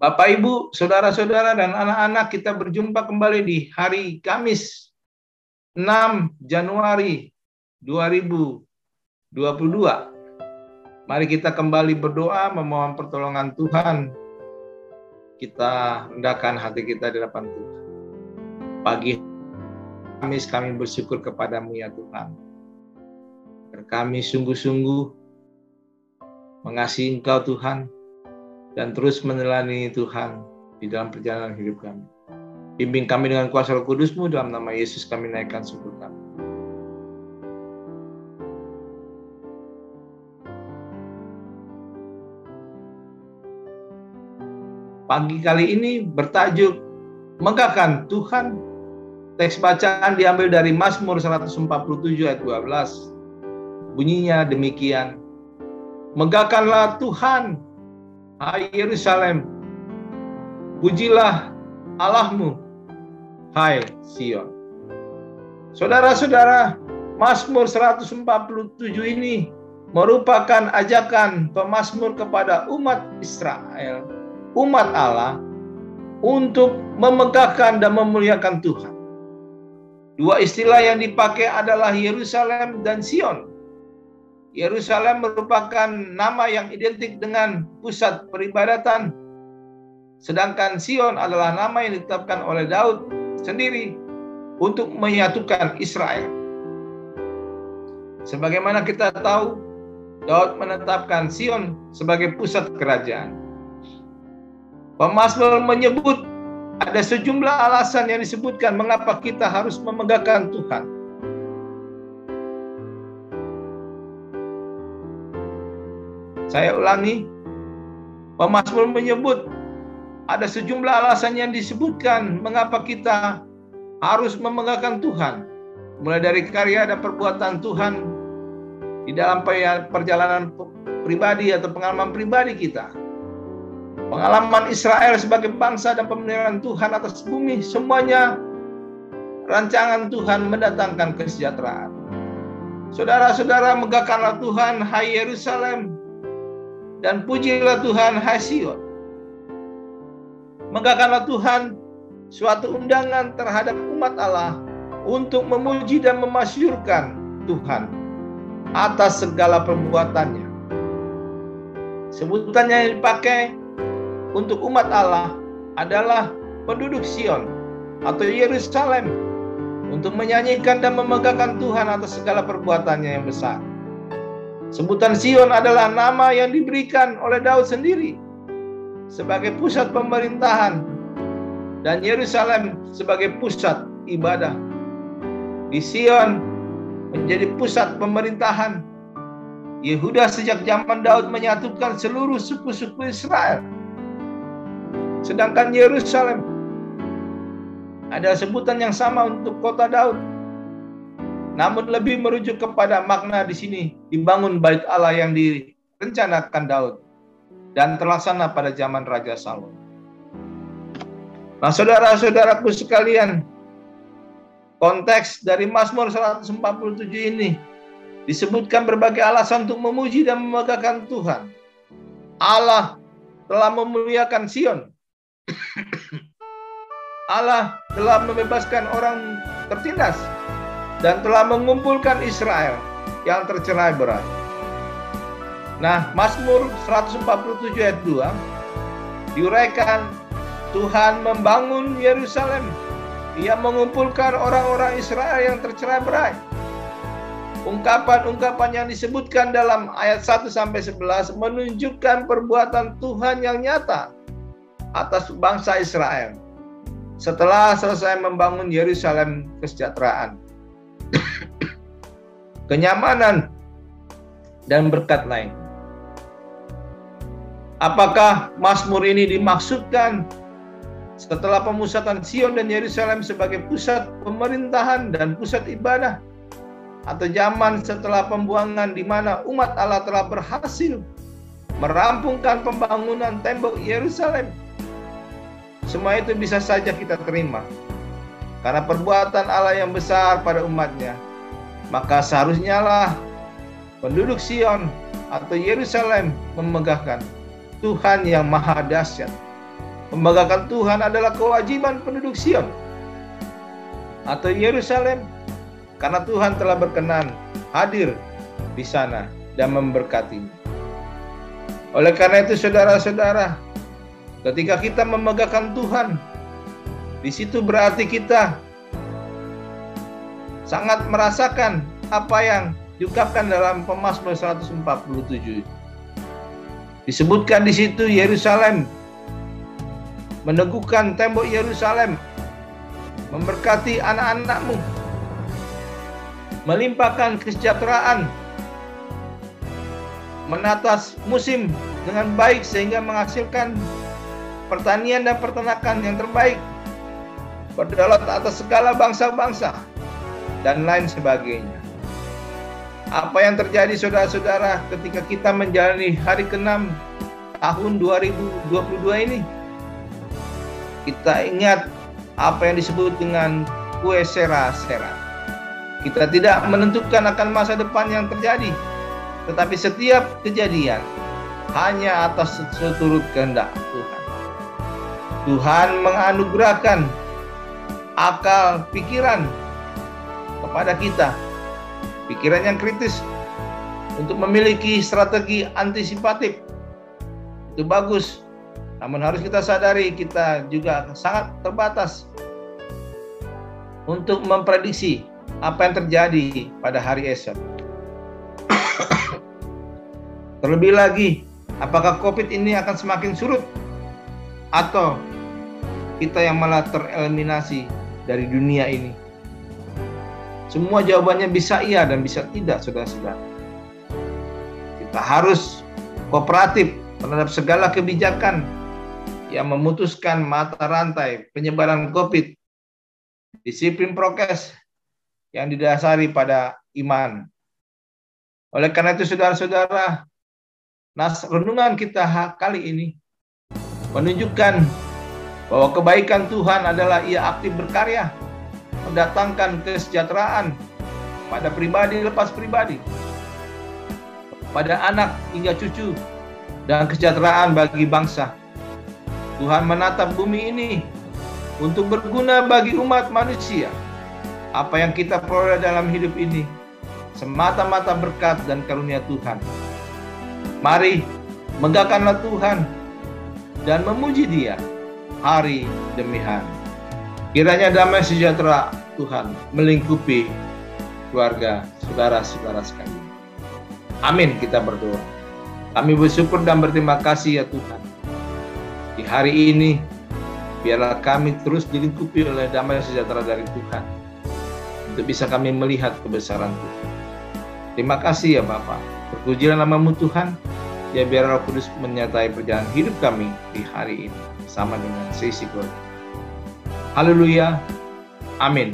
Bapak, Ibu, saudara-saudara, dan anak-anak, kita berjumpa kembali di hari Kamis 6 Januari 2022. Mari kita kembali berdoa, memohon pertolongan Tuhan. Kita rendahkan hati kita di hadapan Tuhan. Pagi Kamis kami bersyukur kepadamu ya Tuhan. Kami sungguh-sungguh mengasihi Engkau Tuhan, dan terus meneladani Tuhan di dalam perjalanan hidup kami. Bimbing kami dengan kuasa Roh Kudus-Mu, dalam nama Yesus kami naikkan syukur kami. Pagi kali ini bertajuk Megahkan Tuhan. Teks bacaan diambil dari Mazmur 147 ayat 12. Bunyinya demikian. Megahkanlah Tuhan, hai Yerusalem, pujilah Allahmu, hai Sion. Saudara-saudara, Mazmur 147 ini merupakan ajakan pemazmur kepada umat Israel, umat Allah, untuk memegahkan dan memuliakan Tuhan. Dua istilah yang dipakai adalah Yerusalem dan Sion. Yerusalem merupakan nama yang identik dengan pusat peribadatan, sedangkan Sion adalah nama yang ditetapkan oleh Daud sendiri untuk menyatukan Israel. Sebagaimana kita tahu, Daud menetapkan Sion sebagai pusat kerajaan. Pemazmur menyebut ada sejumlah alasan yang disebutkan mengapa kita harus memegahkan Tuhan. Saya ulangi, pemazmur menyebut ada sejumlah alasan yang disebutkan mengapa kita harus memegahkan Tuhan. Mulai dari karya dan perbuatan Tuhan di dalam perjalanan pribadi atau pengalaman pribadi kita. Pengalaman Israel sebagai bangsa dan pemeliharaan Tuhan atas bumi, semuanya rancangan Tuhan mendatangkan kesejahteraan. Saudara-saudara, megahkanlah Tuhan, hai Yerusalem, dan pujilah Tuhan, hai Sion. Megahkanlah Tuhan suatu undangan terhadap umat Allah untuk memuji dan memasyurkan Tuhan atas segala perbuatannya. Sebutan yang dipakai untuk umat Allah adalah penduduk Sion atau Yerusalem untuk menyanyikan dan memegahkan Tuhan atas segala perbuatannya yang besar. Sebutan Sion adalah nama yang diberikan oleh Daud sendiri sebagai pusat pemerintahan dan Yerusalem sebagai pusat ibadah. Di Sion menjadi pusat pemerintahan. Yehuda sejak zaman Daud menyatukan seluruh suku-suku Israel. Sedangkan Yerusalem ada sebutan yang sama untuk kota Daud, namun lebih merujuk kepada makna di sini dibangun bait Allah yang direncanakan Daud dan terlaksana pada zaman Raja Salomo. Nah, saudara-saudaraku sekalian, konteks dari Mazmur 147 ini disebutkan berbagai alasan untuk memuji dan memegahkan Tuhan. Allah telah memuliakan Sion. Allah telah membebaskan orang tertindas dan telah mengumpulkan Israel yang tercerai-berai. Nah, Mazmur 147 ayat 2 diuraikan Tuhan membangun Yerusalem. Ia mengumpulkan orang-orang Israel yang tercerai-berai. Ungkapan-ungkapan yang disebutkan dalam ayat 1-11 menunjukkan perbuatan Tuhan yang nyata atas bangsa Israel setelah selesai membangun Yerusalem kesejahteraan, kenyamanan, dan berkat lain. Apakah Mazmur ini dimaksudkan setelah pemusatan Sion dan Yerusalem sebagai pusat pemerintahan dan pusat ibadah, atau zaman setelah pembuangan di mana umat Allah telah berhasil merampungkan pembangunan tembok Yerusalem? Semua itu bisa saja kita terima karena perbuatan Allah yang besar pada umatnya. Maka seharusnya lah penduduk Sion atau Yerusalem memegahkan Tuhan yang maha dahsyat Membanggakan Tuhan adalah kewajiban penduduk Sion atau Yerusalem, karena Tuhan telah berkenan hadir di sana dan memberkatinya. Oleh karena itu, saudara-saudara, ketika kita membanggakan Tuhan, di situ berarti kita sangat merasakan apa yang diungkapkan dalam Pemazmur 147. Disebutkan di situ Yerusalem, meneguhkan tembok Yerusalem, memberkati anak-anakmu, melimpahkan kesejahteraan, menata musim dengan baik sehingga menghasilkan pertanian dan peternakan yang terbaik, berdaulat atas segala bangsa-bangsa, dan lain sebagainya. Apa yang terjadi, saudara-saudara, ketika kita menjalani hari ke-6 tahun 2022 ini? Kita ingat apa yang disebut dengan kue sera-sera. Kita tidak menentukan akan masa depan yang terjadi, tetapi setiap kejadian hanya atas seturut kehendak Tuhan. Tuhan menganugerahkan akal pikiran kepada kita, pikiran yang kritis untuk memiliki strategi antisipatif. Itu bagus, namun harus kita sadari kita juga sangat terbatas untuk memprediksi apa yang terjadi pada hari esok. Terlebih lagi, apakah COVID ini akan semakin surut atau kita yang malah tereliminasi dari dunia ini? Semua jawabannya bisa iya dan bisa tidak, saudara-saudara. Kita harus kooperatif terhadap segala kebijakan yang memutuskan mata rantai penyebaran COVID, disiplin prokes yang didasari pada iman. Oleh karena itu, saudara-saudara, renungan kita kali ini menunjukkan bahwa kebaikan Tuhan adalah Ia aktif berkarya, mendatangkan kesejahteraan pada pribadi lepas pribadi, pada anak hingga cucu, dan kesejahteraan bagi bangsa. Tuhan menatap bumi ini untuk berguna bagi umat manusia. Apa yang kita peroleh dalam hidup ini semata-mata berkat dan karunia Tuhan. Mari megahkanlah Tuhan dan memuji Dia hari demi hari. Kiranya damai sejahtera Tuhan melingkupi keluarga saudara-saudara sekalian. Amin, kita berdoa. Kami bersyukur dan berterima kasih ya Tuhan. Di hari ini, biarlah kami terus dilingkupi oleh damai sejahtera dari Tuhan, untuk bisa kami melihat kebesaran Tuhan. Terima kasih ya Bapa. Terpujilah nama-Mu Tuhan. Ya biar Roh Kudus menyertai perjalanan hidup kami di hari ini, bersama dengan seisi keluarga. Haleluya. Amin.